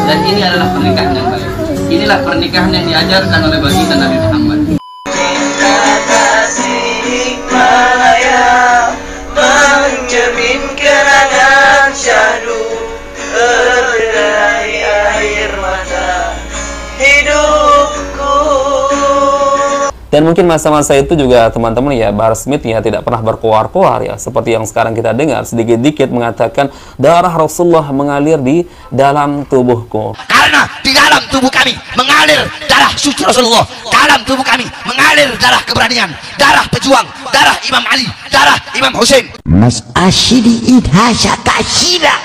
Dan ini adalah pernikahan yang baik. Inilah pernikahan yang diajarkan oleh baginda Nabi Muhammad. Cinta kasih malaya menjamin kenangan syahdu terderai air mata hidupku. Dan mungkin masa-masa itu juga teman-teman ya, Bahar Smith ya tidak pernah berkoar-koar ya, seperti yang sekarang kita dengar sedikit-dikit mengatakan darah Rasulullah mengalir di dalam tubuhku. Karena di dalam tubuh kami mengalir darah suci Rasulullah, dalam tubuh kami mengalir darah keberanian, darah pejuang, darah Imam Ali, darah Imam Hussein. Mas Ashidi Idhasha Kashida.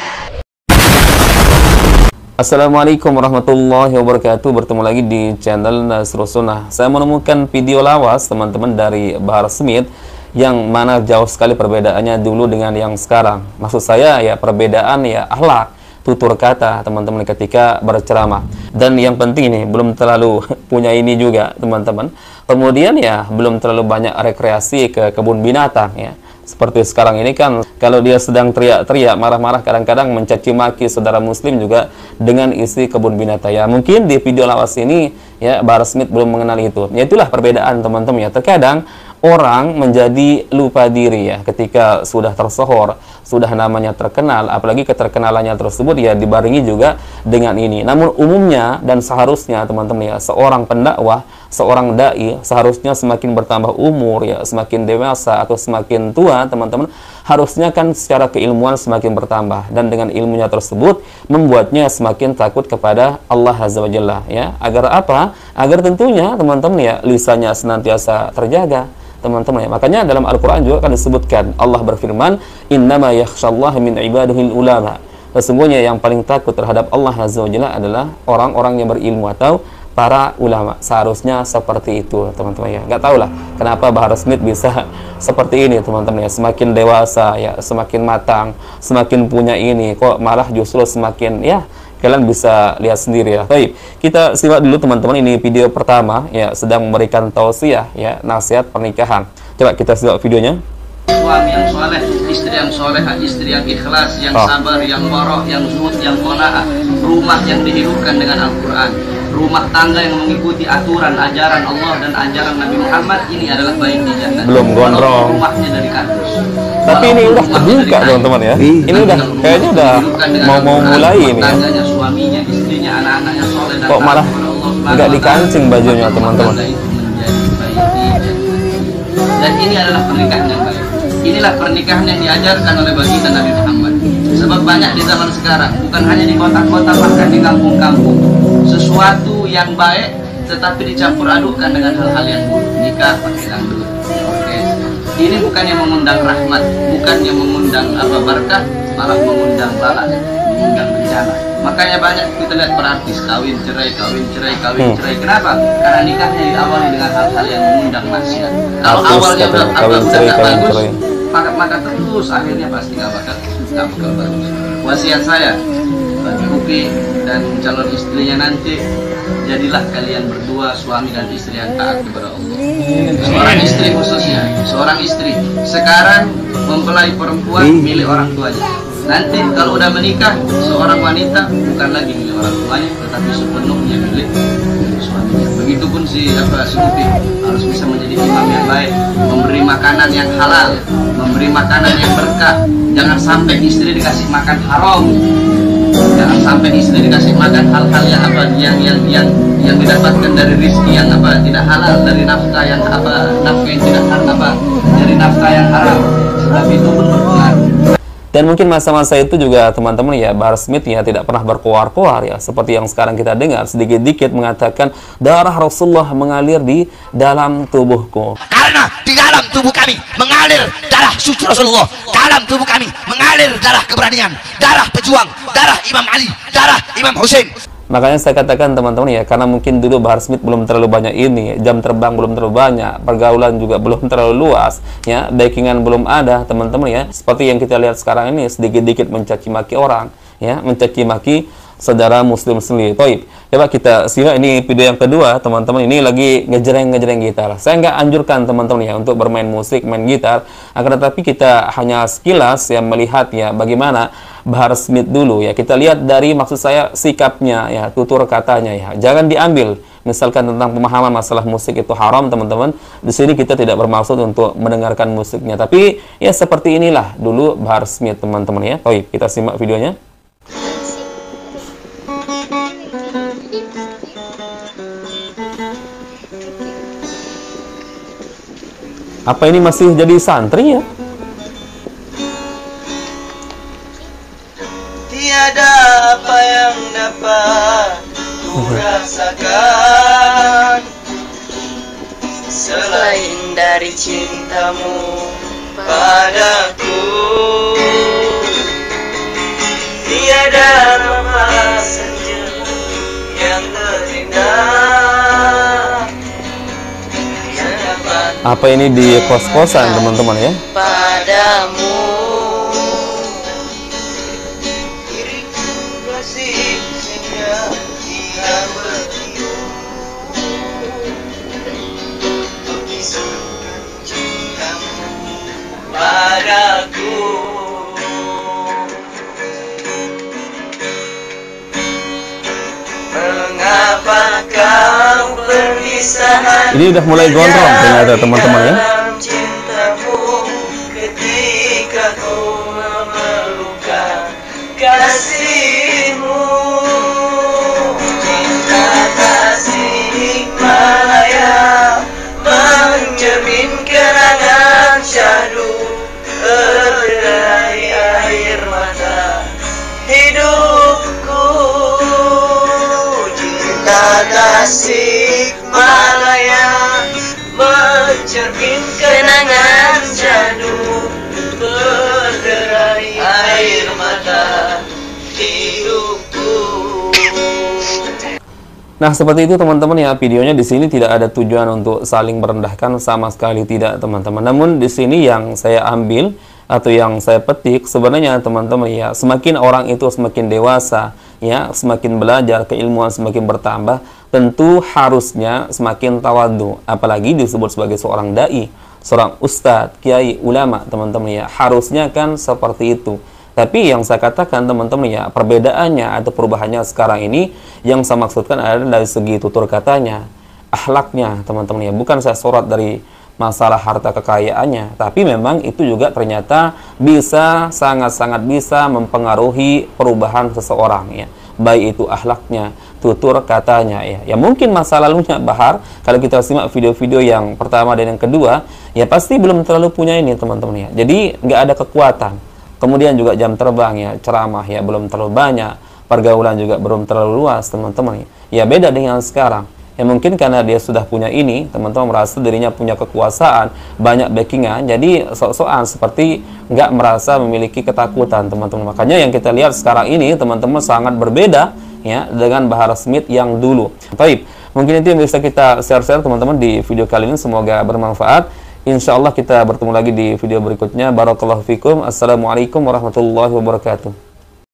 Assalamualaikum warahmatullahi wabarakatuh. Bertemu lagi di channel Nasrus Sunnah. Saya menemukan video lawas teman-teman dari Bahar Smith yang mana jauh sekali perbedaannya dulu dengan yang sekarang. Maksud saya ya perbedaan ya akhlak, tutur kata teman-teman ketika berceramah. Dan yang penting ini belum terlalu punya ini juga teman-teman. Kemudian ya belum terlalu banyak rekreasi ke kebun binatang ya. Seperti sekarang ini kan, kalau dia sedang teriak-teriak, marah-marah, kadang-kadang mencaci maki saudara muslim juga dengan isi kebun binatang ya. Mungkin di video lawas ini ya Bahar Smith belum mengenal itu. Ya itulah perbedaan teman-teman ya. Terkadang orang menjadi lupa diri ya ketika sudah tersohor, sudah namanya terkenal, apalagi keterkenalannya tersebut ya dibarengi juga dengan ini. Namun umumnya dan seharusnya teman-teman ya, seorang pendakwah, seorang dai seharusnya semakin bertambah umur ya, semakin dewasa atau semakin tua teman-teman, harusnya kan secara keilmuan semakin bertambah, dan dengan ilmunya tersebut membuatnya semakin takut kepada Allah Azza wa Jalla ya. Agar apa? Agar tentunya teman-teman ya lisannya senantiasa terjaga teman-teman ya. Makanya dalam Al-Quran juga kan disebutkan, Allah berfirman, innama yakhshallaha min ibadihil ulama. Sesungguhnya yang paling takut terhadap Allah Azza wa Jalla adalah orang-orang yang berilmu atau para ulama. Seharusnya seperti itu teman-teman ya. Nggak tahu lah kenapa Bahar Smith bisa seperti ini teman-teman ya. Semakin dewasa ya, semakin matang, semakin punya ini, kok malah justru semakin ya, kalian bisa lihat sendiri ya. Baik, kita simak dulu teman-teman, ini video pertama ya, sedang memberikan tausiah ya, nasihat pernikahan. Coba kita simak videonya. Suami yang soleh, istri yang solehah, istri yang ikhlas, yang sabar, yang warah, yang zuhud, yang qanaah, rumah yang dihidupkan dengan Al-Quran, rumah tangga yang mengikuti aturan ajaran Allah dan ajaran Nabi Muhammad, ini adalah baik di jannah. Belum gondrong. Rumahnya dari kardus. Tapi ini udah terbuka teman-teman ya. Ini udah kayaknya udah mau mulai ini ya. Tangganya, suaminya, istrinya, anak-anaknya soleh dan kok malah nggak dikancing bajunya teman-teman. Dan ini adalah pernikahan yang baik. Inilah pernikahan yang diajarkan oleh baginda Nabi Muhammad. Sebab banyak di zaman sekarang, bukan hanya di kota-kota, bahkan di kampung-kampung, sesuatu yang baik tetapi dicampur adukkan dengan hal-hal yang buruk. Nikah pakai dangdut, orkes. Ini bukan yang mengundang rahmat, bukan yang mengundang berkah, malah mengundang bala, mengundang bencana. Makanya banyak kita lihat artis kawin cerai, kawin cerai, kawin cerai. Kenapa? Karena nikahnya diawali dengan hal-hal yang mengundang maksiat. Kalau awalnya udah bagus, maka terus akhirnya pasti nggak bakal bagus. Wasiat saya bagi Upi dan calon istrinya nanti, jadilah kalian berdua suami dan istri yang taat kepada Allah. Seorang istri khususnya, seorang istri sekarang mempelai perempuan milik orang tuanya. Nanti kalau udah menikah, seorang wanita bukan lagi milik orang tuanya, tetapi sepenuhnya milik suaminya. Begitupun si Upi harus bisa menjadi imam yang baik, memberi makanan yang halal, memberi makanan yang berkah. Jangan sampai istri dikasih makan haram. Jangan sampai istri dikasih makan hal-hal yang didapatkan dari rizki yang tidak halal, dari nafkah yang nafkah yang tidak halal, dari nafkah yang haram. Sebab itu pun berpengaruh. Dan mungkin masa-masa itu juga teman-teman ya, Bahar Smith ya tidak pernah berkoar-koar ya, seperti yang sekarang kita dengar sedikit-dikit mengatakan darah Rasulullah mengalir di dalam tubuhku. Karena di dalam tubuh kami mengalir darah suci Rasulullah, dalam tubuh kami mengalir darah keberanian, darah pejuang, darah Imam Ali, darah Imam Hussein. Makanya saya katakan teman-teman ya, karena mungkin dulu Bahar Smith belum terlalu banyak ini, jam terbang belum terlalu banyak, pergaulan juga belum terlalu luas ya, backingan belum ada teman-teman ya. Seperti yang kita lihat sekarang ini, sedikit-dikit mencaci maki orang ya, mencaci maki saudara muslim sendiri. Toib, coba kita simak ini video yang kedua, teman-teman. Ini lagi ngejreng gitar. Saya nggak anjurkan teman-teman ya untuk bermain musik, main gitar, akan tetapi kita hanya sekilas ya melihat ya bagaimana Bahar Smith dulu ya. Kita lihat dari, maksud saya, sikapnya ya, tutur katanya ya. Jangan diambil misalkan tentang pemahaman masalah musik itu haram, teman-teman. Di sini kita tidak bermaksud untuk mendengarkan musiknya, tapi ya seperti inilah dulu Bahar Smith, teman-teman ya. Toib, kita simak videonya. Apa ini masih jadi santri ya? Tiada apa yang dapat ku rasakan selain dari cintamu padaku. Tiada nama senja yang terindah yang dapat Apa ini di kos-kosan, teman-teman ya? padamu. Diriku masih senja yang bertiup untuk disuruhkan cintamu padaku. Mengapa kau perpisahan? Ini udah mulai gondrong ternyata, teman-teman ya. Dalam cintamu ketika ku memerlukan kasihmu. Cinta kasih Malaya mencermin kenangan syahdu berderai air mata hidupku. Cinta kasih Malaya mencermin kenangan syahdu berderai air mata hidupku. Nah, seperti itu teman-teman ya, videonya di sini tidak ada tujuan untuk saling merendahkan, sama sekali tidak, teman-teman. Namun di sini yang saya ambil atau yang saya petik sebenarnya, teman-teman ya, semakin orang itu semakin dewasa ya, semakin belajar, keilmuan semakin bertambah, tentu harusnya semakin tawadhu, apalagi disebut sebagai seorang dai, seorang ustadz, kiai, ulama, teman-teman ya, harusnya kan seperti itu. Tapi yang saya katakan, teman-teman ya, perbedaannya atau perubahannya sekarang ini yang saya maksudkan adalah dari segi tutur katanya, akhlaknya, teman-teman ya. Bukan saya sorot dari masalah harta kekayaannya, tapi memang itu juga ternyata bisa, sangat-sangat bisa mempengaruhi perubahan seseorang ya. Baik itu akhlaknya, tutur katanya ya. Ya mungkin masa lalunya Bahar, kalau kita simak video-video yang pertama dan yang kedua, ya pasti belum terlalu punya ini, teman-teman ya. Jadi nggak ada kekuatan. Kemudian juga jam terbang ya, ceramah ya belum terlalu banyak, pergaulan juga belum terlalu luas, teman-teman ya. Ya beda dengan sekarang. Ya mungkin karena dia sudah punya ini, teman-teman merasa dirinya punya kekuasaan, banyak backingan, jadi sok-sokan seperti nggak merasa memiliki ketakutan, teman-teman. Makanya yang kita lihat sekarang ini, teman-teman, sangat berbeda ya dengan Bahar Smith yang dulu. Baik, mungkin itu yang bisa kita share-share, teman-teman, di video kali ini. Semoga bermanfaat. Insya Allah kita bertemu lagi di video berikutnya. Barakallahu fikum. Assalamualaikum warahmatullahi wabarakatuh.